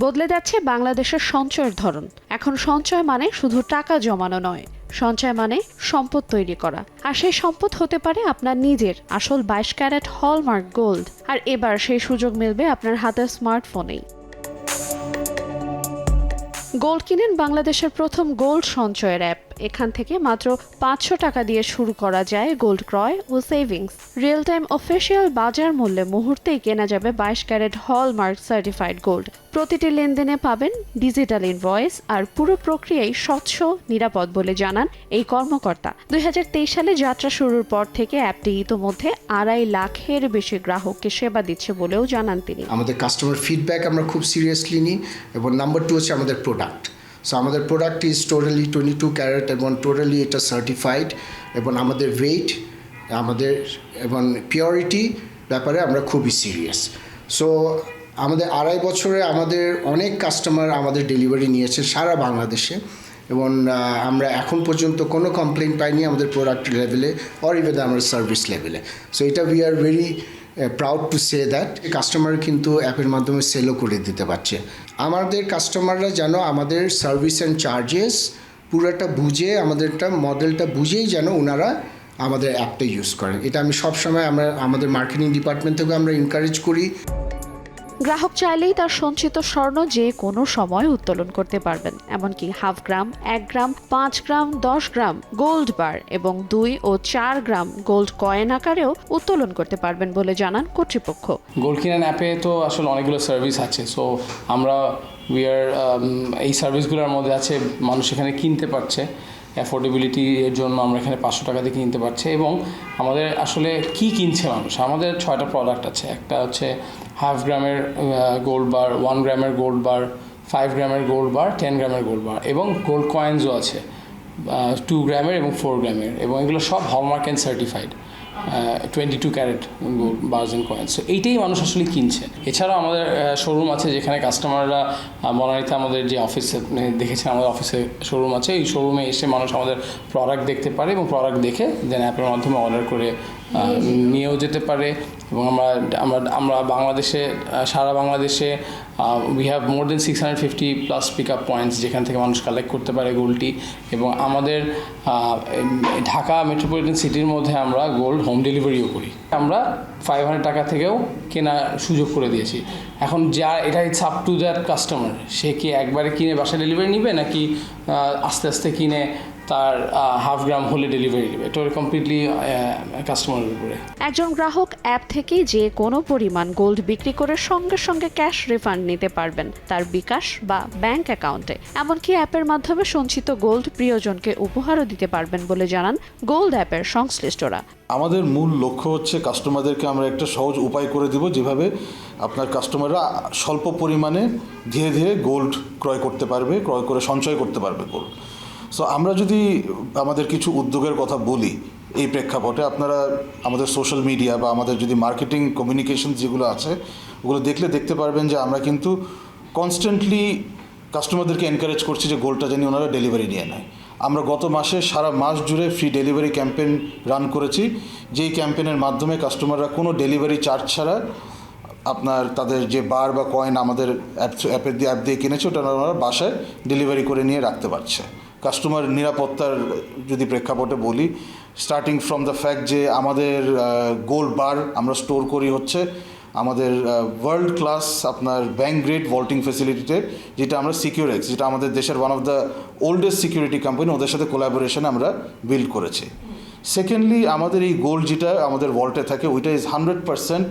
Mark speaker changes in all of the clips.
Speaker 1: বদলে যাচ্ছে বাংলাদেশের সঞ্চয়ের ধরন। এখন সঞ্চয় মানে শুধু টাকা জমানো নয়, সঞ্চয় মানে সম্পদ তৈরি করা। আর সেই সম্পদ হতে পারে আপনার নিজের আসল 22 ক্যারেট হলমার্ক গোল্ড। আর এবার সেই সুযোগ মিলবে আপনার হাতের স্মার্টফোনেই। গোল্ড কিনেন বাংলাদেশের প্রথম গোল্ড সঞ্চয়ের অ্যাপ। এখান থেকে মাত্র 500 টাকা দিয়ে শুরু করা যায় গোল্ড ক্রয় ও সেভিংস। রিয়েল টাইম অফিসিয়াল বাজার মূল্যে মুহূর্তেই কেনা যাবে 22 ক্যারেট হলমার্ক সার্টিফাইড গোল্ড। প্রতিটি লেনদেনে পাবেন ডিজিটাল ইনভয়েস, আর পুরো প্রক্রিয়াই স্বচ্ছ, নিরাপদ বলে জানান এই কর্মকর্তা। 2023 সালে যাত্রা শুরুর পর থেকে অ্যাপটি ইতোমধ্যে 2.5 লাখের বেশি গ্রাহককে সেবা দিচ্ছে বলেও জানান তিনি।
Speaker 2: আমাদের কাস্টমার ফিডব্যাক আমরা খুব সিরিয়াসলি নিই, এবং নাম্বার 2 হচ্ছে আমাদের প্রোডাক্ট। সো আমাদের প্রোডাক্ট ইজ টোটালি 22 ক্যারেট এবং টোটালি এটা সার্টিফাইড, এবং আমাদের ওয়েট আমাদের এবং পিওরিটি ব্যাপারে আমরা খুবই সিরিয়াস। সো আমাদের 2.5 বছরে আমাদের অনেক কাস্টমার আমাদের ডেলিভারি নিয়েছে সারা বাংলাদেশে, এবং আমরা এখন পর্যন্ত কোনো কমপ্লেন পাইনি আমাদের প্রোডাক্ট লেভেলে অর ইভেন আমাদের সার্ভিস লেভেলে। সো এটা we are very proud to say that customer কিন্তু অ্যাপের মাধ্যমে সেলও করে দিতে পারছে। আমাদের কাস্টমাররা যেন আমাদের সার্ভিস অ্যান্ড চার্জেস পুরোটা বুঝে, আমাদেরটা মডেলটা বুঝেই যেন ওনারা আমাদের অ্যাপটা ইউজ করেন। এটা আমি সবসময় আমাদের মার্কেটিং ডিপার্টমেন্ট থেকে আমরা এনকারেজ করি।
Speaker 1: গ্রাহক চাইলেই তার সঞ্চিত স্বর্ণ যে কোনো সময় উত্তোলন করতে পারবেন, এমনকি 0.5 গ্রাম, 1 গ্রাম, 5 গ্রাম, 10 গ্রাম গোল্ড বার এবং 2 ও 4 গ্রাম গোল্ড কয়েন আকারেও উত্তোলন করতে পারবেন বলে জানান কর্তৃপক্ষ।
Speaker 3: গোল্ড কিনেন অ্যাপে তো আসলে অনেকগুলো সার্ভিস আছে। সো আমরা এই সার্ভিসগুলোর মধ্যে আছে মানুষ এখানে কিনতে পারছে, অ্যাফোর্ডেবিলিটি এর জন্য আমরা এখানে 500 টাকা দিয়ে কিনতে পারছি। এবং আমাদের আসলে কি কিনছে মানুষ, আমাদের 6টা প্রোডাক্ট আছে। একটা হচ্ছে 0.5 গ্রামের গোল্ড বার, 1 গ্রামের গোল্ড বার, 5 গ্রামের গোল্ড বার, 10 গ্রামের গোল্ড বার, এবং গোল্ড কয়েন্সও আছে 2 গ্রামের এবং 4 গ্রামের, এবং এগুলো সব hallmark and certified 22 carat gold bars and coins. তো এইটাই মানুষ আসলে কিনছে। এছাড়াও আমাদের শোরুম আছে যেখানে কাস্টমাররা বনানীতে আমাদের যে অফিসে দেখেছেন, আমাদের অফিসে শোরুম আছে। এই শোরুমে এসে মানুষ আমাদের প্রোডাক্ট দেখতে পারে এবং প্রোডাক্ট দেখে দেন অ্যাপের মাধ্যমে অর্ডার করে নিয়েও যেতে পারে। এবং আমরা বাংলাদেশে, সারা বাংলাদেশে we have more than 650+ pick up points যেখান থেকে মানুষ কালেক্ট করতে পারে গোল্ডটি। এবং আমাদের ঢাকা মেট্রোপলিটন সিটির মধ্যে আমরা গোল্ড হোম ডেলিভারিও করি। আমরা 500 টাকা থেকেও কেনার সুযোগ করে দিয়েছি। এখন এটা it's up to that customer, সে কি একবারে কিনে বাসায় ডেলিভারি নিবে নাকি আস্তে আস্তে কিনে তার 0.5 গ্রাম হলে ডেলিভারি নেবে। এটা কমপ্লিটলি কাস্টমারের উপরে।
Speaker 1: একজন গ্রাহক অ্যাপ থেকে যে কোনো পরিমাণ গোল্ড বিক্রি করে সঙ্গে সঙ্গে ক্যাশ রিফান্ড নিতে পারবেন তার বিকাশ বা ব্যাংক অ্যাকাউন্টে। এমনকি অ্যাপের মাধ্যমে সঞ্চিত গোল্ড প্রিয়জনকে উপহারও দিতে পারবেন বলে জানান গোল্ড অ্যাপের সংশ্লিষ্টরা।
Speaker 4: আমাদের মূল লক্ষ্য হচ্ছে কাস্টমারদেরকে আমরা একটা সহজ উপায় করে দেব, যেভাবে আপনার কাস্টমাররা স্বল্প পরিমাণে ধীরে ধীরে গোল্ড ক্রয় করতে পারবে, ক্রয় করে সঞ্চয় করতে পারবে গোল্ড। সো আমরা যদি আমাদের কিছু উদ্যোগের কথা বলি এই প্রেক্ষাপটে, আপনারা আমাদের সোশ্যাল মিডিয়া বা আমাদের যদি মার্কেটিং কমিউনিকেশন যেগুলো আছে ওগুলো দেখতে পারবেন যে আমরা কিন্তু কনস্ট্যান্টলি কাস্টমারদেরকে এনকারেজ করছি যে গোল্ডটা জানি ওনারা ডেলিভারি নিয়ে নেয়। আমরা গত মাসে সারা মাস জুড়ে ফ্রি ডেলিভারি ক্যাম্পেইন রান করেছি, যেই ক্যাম্পেইনের মাধ্যমে কাস্টমাররা কোনো ডেলিভারি চার্জ ছাড়া আপনার তাদের যে বার বা কয়েন আমাদের অ্যাপ দিয়ে কিনেছে ওটা ওনারা বাসায় ডেলিভারি করে নিয়ে রাখতে পারছে। কাস্টমার নিরাপত্তার যদি প্রেক্ষাপটে বলি, স্টার্টিং ফ্রম দ্য ফ্যাক্ট যে আমাদের গোল্ড বার আমরা স্টোর করি হচ্ছে আমাদের ওয়ার্ল্ড ক্লাস আপনার ব্যাংক গ্রেড ভল্টিং ফেসিলিটিতে, যেটা আমরা সিকিউরেক্স, যেটা আমাদের দেশের one of the oldest security company, ওদের সাথে কোলাবোরেশনে আমরা বিল্ড করেছি। সেকেন্ডলি আমাদের এই গোল্ড যেটা আমাদের ভল্টে থাকে ওইটা is 100%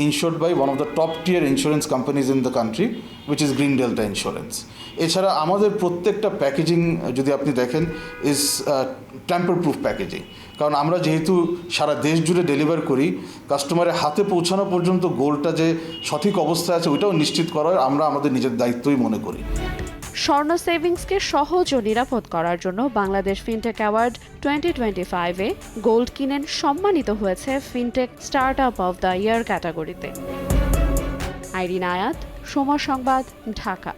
Speaker 4: insured by one of the top tier insurance companies in the country, which is Green Delta Insurance. এছাড়া আমাদের প্রত্যেকটা প্যাকেজিং যদি আপনি দেখেন ইজ ট্যাম্পার প্রুফ প্যাকেজিং, কারণ আমরা যেহেতু সারা দেশ জুড়ে ডেলিভার করি, কাস্টমারের হাতে পৌঁছানো পর্যন্ত গোল্ডটা যে সঠিক অবস্থায় আছে ওইটাও নিশ্চিত করার আমরা আমাদের নিজের দায়িত্বই মনে করি।
Speaker 1: স্বর্ণ সেভিংসকে সহজ ও নিরাপদ করার জন্য বাংলাদেশ ফিনটেক অ্যাওয়ার্ড 2025-এ গোল্ড কিনেন সম্মানিত হয়েছে fintech startup of the year ক্যাটাগরিতে। আইরিন আয়াত, সময় সংবাদ, ঢাকা।